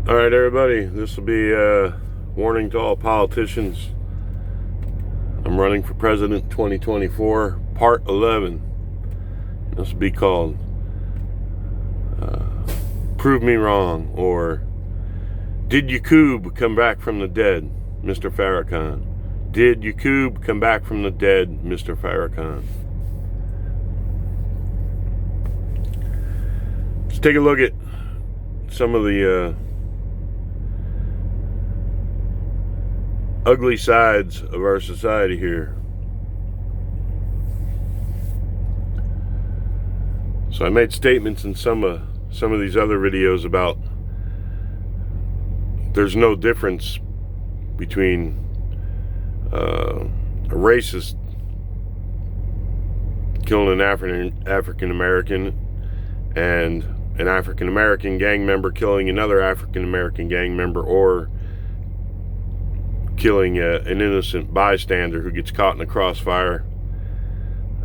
All right, everybody, this will be a warning to all politicians. I'm running for president 2024, part 11. This will be called Prove Me Wrong, or Did Yacoob come back from the dead, Mr. Farrakhan? Did Yacoob come back from the dead, Mr. Farrakhan? Let's take a look at some of the ugly sides of our society here. So I made statements in some of these other videos about there's no difference between a racist killing an African American and an African American gang member killing another African American gang member, or killing an innocent bystander who gets caught in a crossfire.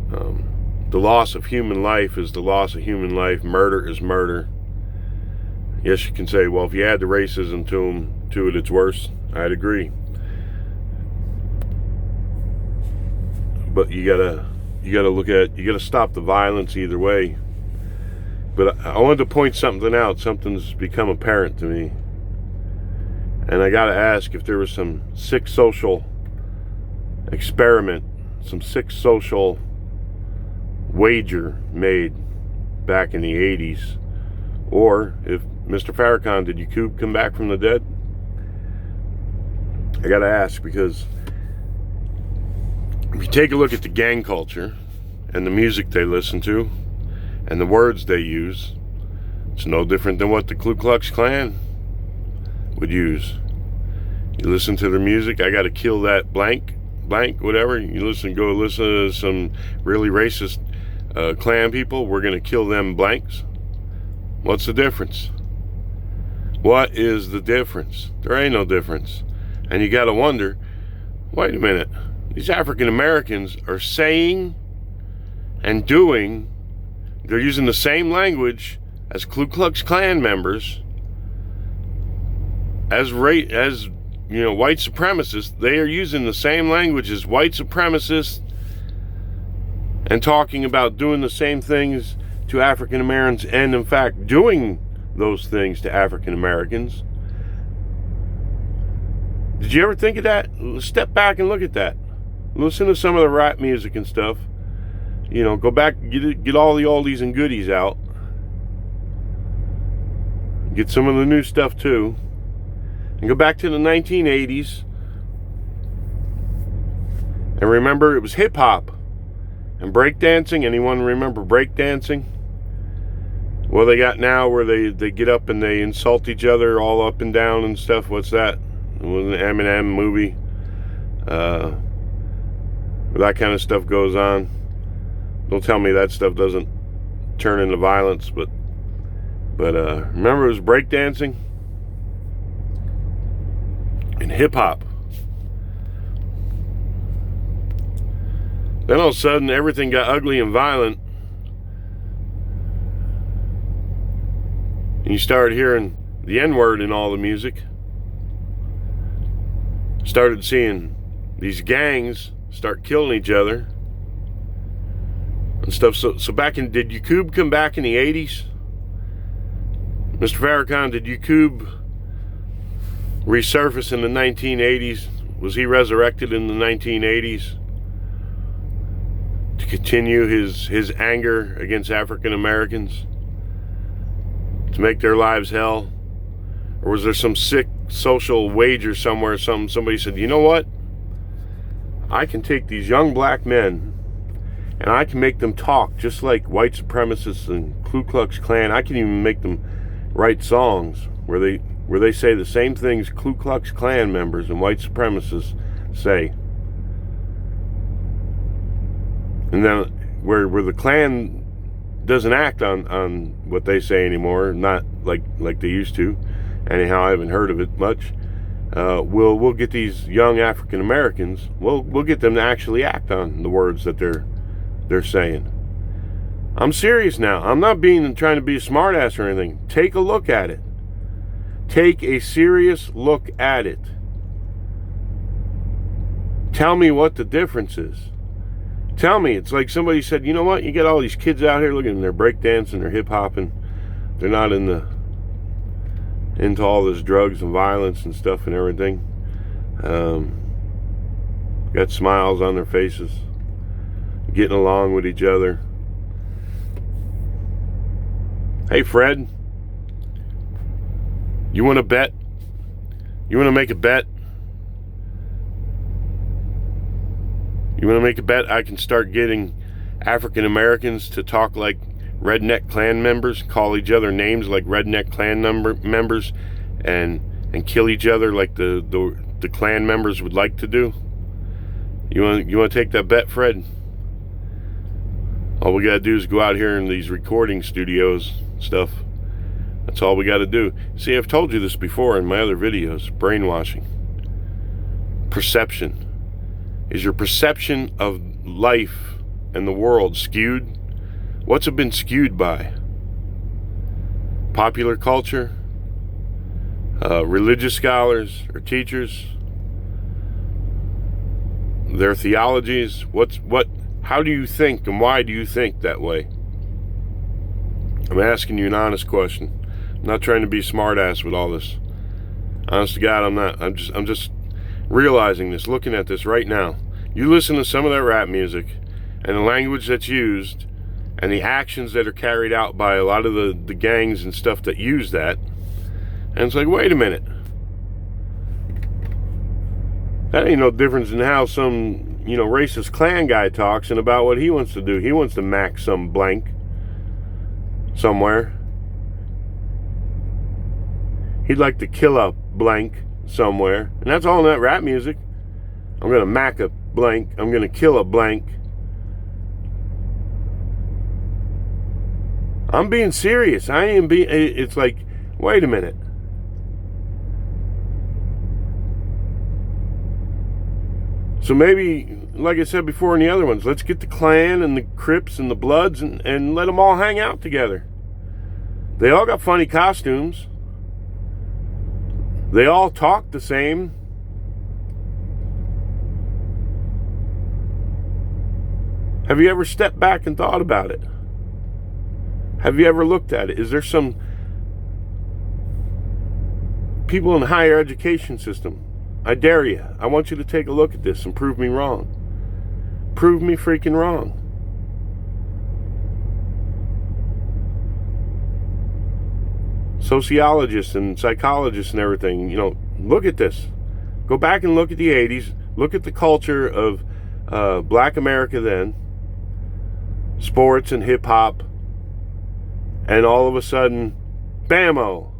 The loss of human life is the loss of human life. Murder is murder. Yes, you can say, well, if you add the racism to it, it's worse. I'd agree. But you gotta stop the violence either way. But I wanted to point something out. Something's become apparent to me. And I gotta ask if there was some sick social experiment, some sick social wager made back in the 80s, or if Mr. Farrakhan, did Yacoob come back from the dead? I gotta ask, because if you take a look at the gang culture and the music they listen to and the words they use, it's no different than what the Ku Klux Klan would use. You listen to their music, I gotta kill that blank, whatever. You go listen to some really racist Klan people, we're gonna kill them blanks. What's the difference? What is the difference? There ain't no difference. And you gotta wonder, wait a minute, these African Americans are saying and doing, they're using the same language as Ku Klux Klan members, as white supremacists. They are using the same language as white supremacists and talking about doing the same things to African Americans, and in fact doing those things to African Americans. Did you ever think of that? Step back and look at that. Listen to some of the rap music and stuff. Go back, get all the oldies and goodies out. Get some of the new stuff too. And go back to the 1980s. And remember, it was hip hop and breakdancing. Anyone remember breakdancing? Well, they got now where they get up and they insult each other all up and down and stuff. What's that? It was an Eminem movie. Where that kind of stuff goes on. Don't tell me that stuff doesn't turn into violence, but remember, it was breakdancing and hip-hop. Then all of a sudden, everything got ugly and violent. And you started hearing the N-word in all the music. Started seeing these gangs start killing each other and stuff. So did Yacoob come back in the 80s? Mr. Farrakhan, did Yacoob resurface in the 1980s? Was he resurrected in the 1980s to continue his anger against African Americans, to make their lives hell? Or was there some sick social wager somewhere? Somebody said, you know what? I can take these young black men and I can make them talk just like white supremacists and Ku Klux Klan. I can even make them write songs where they say the same things Ku Klux Klan members and white supremacists say. And then where the Klan doesn't act on what they say anymore, not like they used to. Anyhow, I haven't heard of it much. We'll get these young African Americans. We'll get them to actually act on the words that they're saying. I'm serious now. I'm not trying to be a smartass or anything. Take a look at it. Take a serious look at it. Tell me what the difference is. Tell me. It's like somebody said, you know what? You get all these kids out here looking, they're breakdancing, they're hip-hopping. They're not into all this drugs and violence and stuff and everything. Got smiles on their faces, getting along with each other. Hey, Fred, you want to bet? You want to make a bet? You want to make a bet I can start getting African Americans to talk like redneck Klan members, call each other names like redneck Klan members, and kill each other like the Klan members would like to do? You want to take that bet, Fred? All we gotta do is go out here in these recording studios stuff. That's all we gotta do. See, I've told you this before in my other videos. Brainwashing. Perception. Is your perception of life and the world skewed? What's it been skewed by? Popular culture? Religious scholars or teachers? Their theologies? How do you think and why do you think that way? I'm asking you an honest question. I'm not trying to be smart ass with all this. Honest to God, I'm not. I'm just realizing this, looking at this right now. You listen to some of that rap music and the language that's used and the actions that are carried out by a lot of the gangs and stuff that use that, and it's like, wait a minute. That ain't no difference in how some, racist Klan guy talks and about what he wants to do. He wants to max some blank somewhere. He'd like to kill a blank somewhere. And that's all in that rap music. I'm going to mack a blank. I'm going to kill a blank. I'm being serious. I ain't being... It's like, wait a minute. So maybe, like I said before in the other ones, let's get the Klan and the Crips and the Bloods and let them all hang out together. They all got funny costumes. They all talk the same. Have you ever stepped back and thought about it? Have you ever looked at it? Is there some people in the higher education system? I dare you. I want you to take a look at this and prove me wrong. Prove me freaking wrong. Sociologists and psychologists and everything, look at this. Go back and look at the 80s. Look at the culture of black America then. Sports and hip-hop. And all of a sudden, bammo.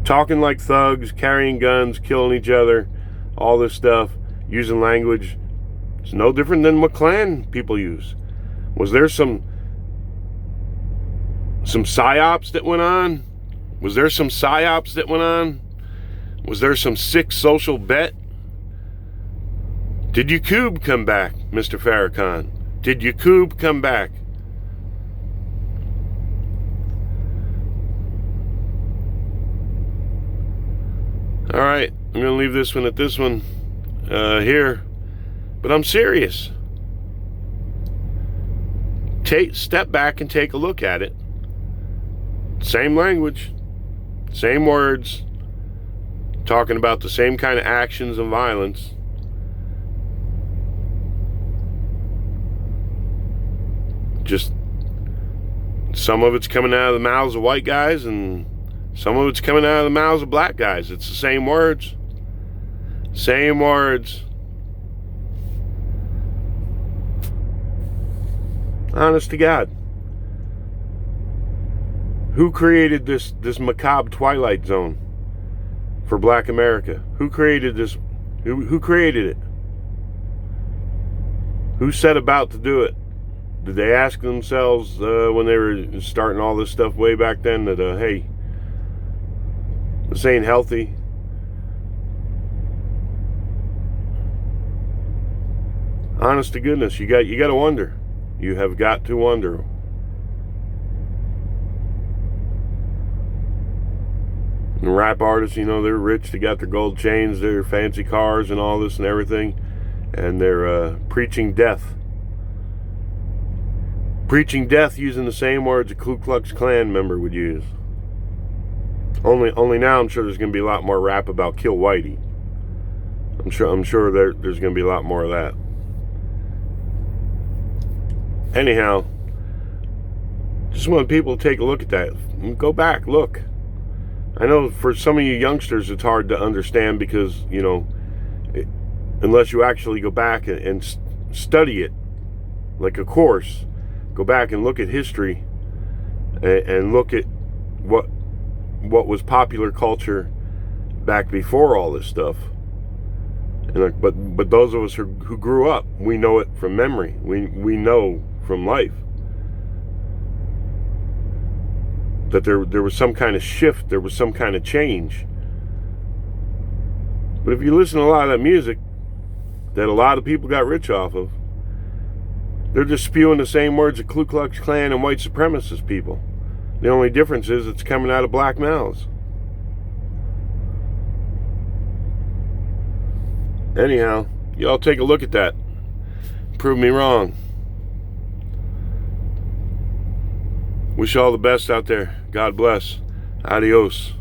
Talking like thugs, carrying guns, killing each other, all this stuff, using language. It's no different than what Klan people use. Was there some psyops that went on? Was there some psyops that went on? Was there some sick social bet? Did Yacoob come back, Mr. Farrakhan? Did Yacoob come back? All right, I'm going to leave this one at this one here. But I'm serious. Step back and take a look at it. Same language, same words, talking about the same kind of actions and violence. Just some of it's coming out of the mouths of white guys and some of it's coming out of the mouths of black guys. It's the same words. Same words. Honest to God. Who created this macabre twilight zone for black America? Who created this? Who created it? Who set about to do it? Did they ask themselves when they were starting all this stuff way back then that, hey, this ain't healthy? Honest to goodness, you got to wonder. You have got to wonder. And rap artists, you know, they're rich. They got their gold chains, their fancy cars, and all this and everything. And they're preaching death. Preaching death using the same words a Ku Klux Klan member would use. Only now I'm sure there's going to be a lot more rap about Kill Whitey. I'm sure there's going to be a lot more of that. Anyhow, just want people to take a look at that. Go back, look. I know for some of you youngsters it's hard to understand because, you know, unless you actually go back and study it like a course, go back and look at history and look at what was popular culture back before all this stuff. And but those of us who grew up, we know it from memory. We know from life that there was some kind of shift, there was some kind of change. But if you listen to a lot of that music that a lot of people got rich off of, they're just spewing the same words of Ku Klux Klan and white supremacist people. The only difference is it's coming out of black mouths. Anyhow, y'all take a look at that. Prove me wrong. Wish you all the best out there. God bless. Adios.